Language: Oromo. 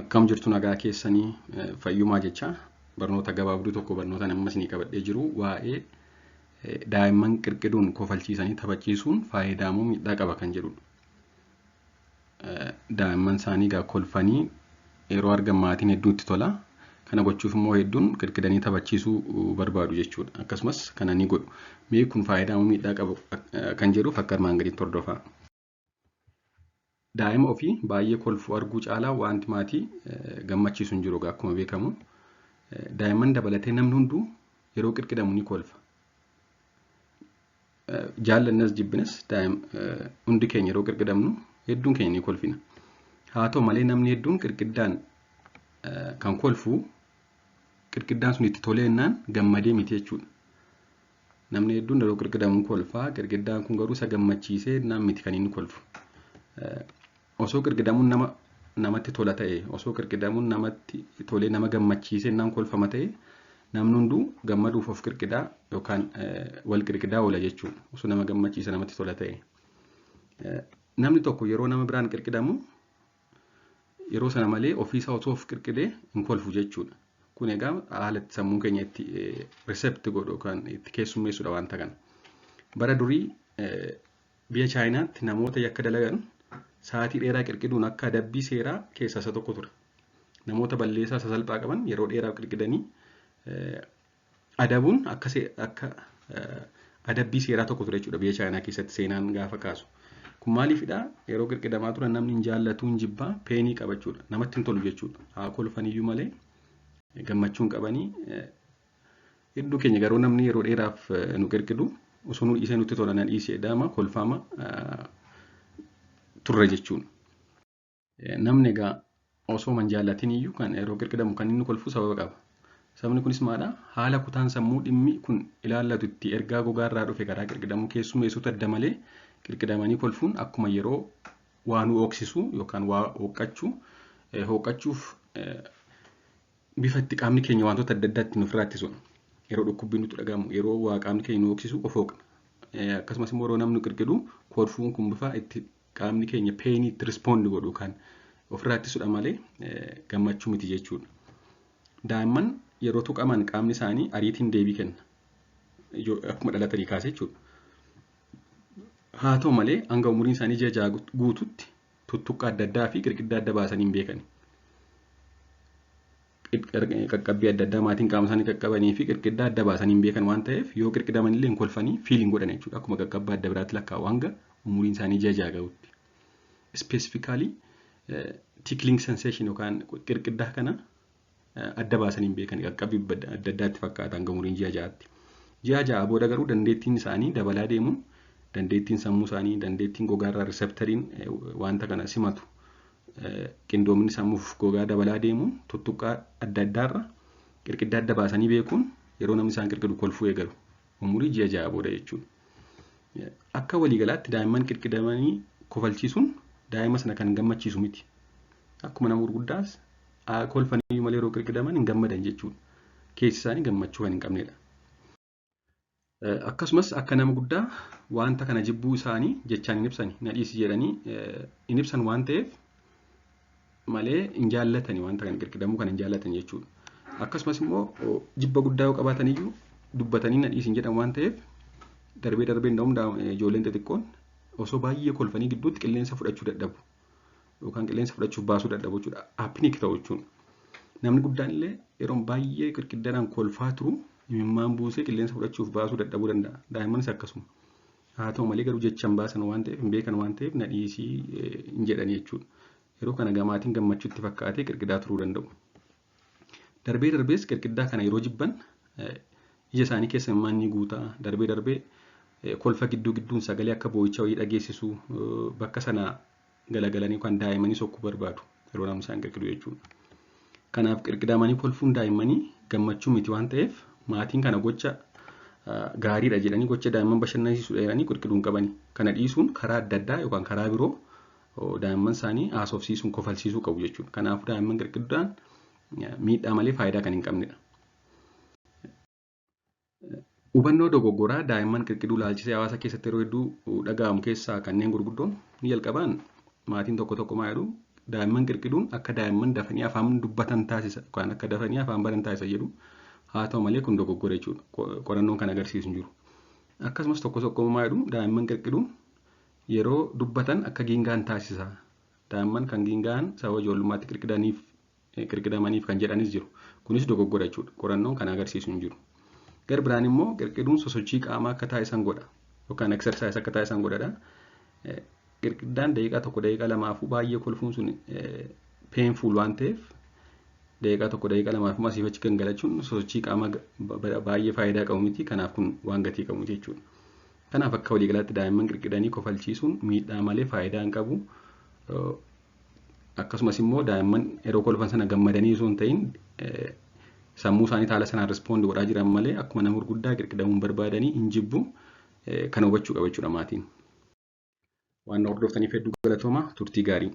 Akkam jirtu nagaa keessanii fayyumaa jecha barnoota gabaabduu tokko barnoota namni isinii qabadhee jiru waa'ee daa'imman qirqiduun kofalchiisanii taphachiisuun faayidaa moo miidhaa qaba kan jedhudha. Daa'imman isaanii gaa kolfanii yeroo argan maatiin hedduutti tola. Kana gochuuf immoo hedduun qirqidanii taphachiisuu barbaadu jechuudha. Akkasumas kana ni godhu. Mee kun faayidaa moo miidhaa qaba kan jedhuuf akka armaan gadiitti hordofaa. Daa'ima ofii baay'ee kolfu arguu caalaa wanti maatii gammachiisu hin jiru akkuma beekamu. Daa'imman dabalatee namni hunduu yeroo qirqidamu ni kolfa. Jaallannas jibbinas hundi keenya yeroo qirqidamnu hedduun keenya ni kolfina. Haa ta'u malee namni hedduun qirqiddaan kan kolfu qirqiddaan sun itti tolee jennaan gammadee miti jechuudha. Namni hedduun yeroo qirqidamu kolfaa, qirqiddaan kun garuu isa gammachiisee jennaan miti kan inni kolfu. Osoo qirqidamuun namatti tola ta'e, osoo qirqidamuun namatti tolee nama gammachiisee jennaan kolfama ta'e, namni hunduu gammaduuf of qirqidaa yookaan wal qirqidaa oola jechuudha. Osoo nama gammachiisa namatti tola ta'e. Namni tokko yeroo nama biraan qirqidamu yeroo sana malee ofiisaa osoo of qirqidee hin kolfu jechuudha. Kun egaa haala sammuu keenya itti risept godhu yookaan itti keessummeessudha wanta kana. Bara durii biyya Chaayinaatti namoota yakka dalagan sa'aatii dheeraa qirqiduun akka adabbii seeraa keessaa isa tokko ture. Namoota balleessaa sasalphaa qaban yeroo dheeraa qirqidanii adabuun akka adabbii seeraa tokko ture jechuudha biyya Chaayinaa keessatti seenaan gaafa kaasu. Kun maaliifidha? Yeroo qirqidamaa turan namni hin jaallatu hin jibbaa peenii qaba jechuudha. Namatti hin tolu jechuudha. Haa kolfaniyyuu malee gammachuun qabanii hedduu keenya garuu namni yeroo dheeraaf nu qirqidu osoo nu dhiisee nutti tola na dhiisee daama kolfaama turre jechuudha. Namni egaa osoo man jaallatin iyyuu kan yeroo qirqidamu kan inni kolfu sababa qaba. Sababni kunis maadha? Haala kutaan sammuu dhimmi kun ilaallatu itti ergaa gogaarraa dhufe karaa qirqidamuu keessummeessuutu adda malee qirqidamanii kolfuun akkuma yeroo waa nu hooqsisu yookaan waa hooqachuuf bifa itti qaamni keenya wantoota adda addaatti nu ofirraa ittisudha. Yeroo dhukkubbiin nutti dhagahamu, yeroo waa qaamni keenya nu hooqsisu of hooqna. Akkasumas immoo yeroo namni qirqidu kolfuun kun bifa itti qaamni keenya peenii itti rispoond godhu kan ofirraa ittisudha malee gammachuu miti jechuudha. Daa'imman yeroo tuqaman qaamni isaanii ariitiin deebii kenna. Akkuma dhalatanii kaasee jechuudha. Haa ta'u malee hanga umuriin isaanii ji'a ja'a guututti tuttuqqaa adda addaa fi qirqiddaa adda baasanii hin beekani. Qaqqabbii adda addaa maatiin qaama isaanii qaqqabanii fi qirqiddaa adda baasanii hin beekan waan ta'eef yoo qirqidaman illee hin kolfanii fiiliin godhan jechuudha. Akkuma qaqqabbaa adda biraatti lakkaa'u hanga umuriin isaanii ji'a ja'a gahutti. Specifically tickling sensation yookaan qirqiddaa kana adda baasanii hin beekan qaqqabbii adda addaatti fakkaata hanga umuriin ji'a ja'aatti. Ji'a ja'a booda garuu dandeettiin isaanii dabalaa deemuun dandeettiin sammuu isaanii, dandeettiin gogaarraa riiseptariin wanta kana simatu qindoominni sammuuf gogaa dabalaa deemuun tuttuqqaa adda addaarra qirqiddaa adda baasanii beekuun yeroo namni isaan qirqidu kolfuu eegalu umurii ji'a ja'a booda jechuudha. Akka waliigalaatti daa'imman qirqidamanii kofalchiisuun daa'ima sana kan gammachiisu miti. Akkuma nama gurguddaas kolfanii malee yeroo qirqidaman hin gammadan jechuudha. Keessi isaanii gammachuu kan hin qabnedha. Akkasumas akka nama guddaa wanta kana jibbuu isaanii jechaan hin ibsani. Na dhiisi jedhanii hin ibsan waan ta'eef malee hin jaallatani wanta kana qirqidamuu kan hin jaallatan jechuudha. Akkasumas immoo jibba guddaa yoo qabaatan iyyuu dubbatanii na dhiisi hin jedhan waan ta'eef darbee ijoolleen xixiqqoon osoo baay'ee kolfanii gidduutti qilleensa fudhachuu dadhabu yookaan qilleensa fudhachuuf baasuu dadhabu jechuudha. Apniik ta'u jechuudha. Namni guddaan illee yeroo baay'ee qirqiddaadhaan kolfaa turu imimmaan buusee qilleensa fudhachuuf baasuu dadhabuu danda'a. Daa'immanis akkasuma. Haa ta'u malee garuu jechaan baasan waan ta'eef hin beekan waan ta'eef na dhiisii hin jedhani jechuudha. Yeroo kana gamaatiin gammachuutti fakkaatee qirqidaa turuu danda'u. Darbees qirqiddaa kana yeroo jibban ija isaanii keessa imimmaan ni guutaa. Darbee kolfa gidduun sagalee akka boo'ichaa wayii dhageessisu bakka sana galagalanii yookaan daa'immanii sokkuu barbaadu yeroo namni isaan qirqidu jechuudha. Kanaaf qirqidamanii kolfuun daa'immanii gammachuu miti waan ta'eef maatiin kana gocha gaariidha jedhanii gocha daa'imman bashannansiisudha jedhanii qirqiduu hin qabani. Kana dhiisuun karaa adda addaa yookaan karaa biroo daa'imman isaanii haasofsiisuun kofalsiisuu qabu jechuudha. Kanaafuu daa'imman qirqiduudhaan miidhaa malee faayidaa kan hin qabnedha. Hubannoo dogoggoraa daa'imman qirqiduu laalchisee hawaasa keessatti yeroo hedduu dhaga'amu keessaa kanneen gurguddoon ni jalqabaan maatiin tokko maa jedhu Daa'imman qirqiduun akka daa'imman dafanii afaan dubbatan taasisa yookaan akka dafanii afaan baran taasisa jedhu. Haa ta'u malee kun dogoggora jechuudha. Qorannoon kan agarsiisu hin jiru. Akkasumas tokko tokkummaa jedhu daa'imman qirqiduun yeroo dubbatan akka giingaan taasisa. Daa'imman kan giingaan sababa ijoollummaatti qirqidamaniif kan jedhanis jiru. Kunis dogoggora jechuudha. Qorannoon kan agarsiisu hin jiru. Gar biraan immoo qirqiduun sosochii qaamaa akka taasisan godha. Yookaan exercise akka taasisan godhadha. Qirqiddaan daqiiqaa tokko daqiiqaa lamaafuu baay'ee kolfuun sun painful waan ta'eef daqiiqaa tokko daqiiqaa lamaafuu asiif achi gangalachuun sosochii qaamaa baay'ee faayidaa qabu miti. Kanaaf kun waan gatii qabu jechuudha. Kanaaf akka waliigalaatti daa'imman qirqidanii kofalchiisuun miidhaa malee faayidaa hin qabu. Akkasumas immoo daa'imman yeroo kolfan sana gammadanii osoo hin ta'in sammuu isaanii haala sanaan respoond godhaa jiran malee akkuma nama gurguddaa qirqidamuun barbaadanii hin jibbu kan hubachuu qaba jechuudha maatiin. Waan hordoftaniif hedduu galatooma turtii gaarii.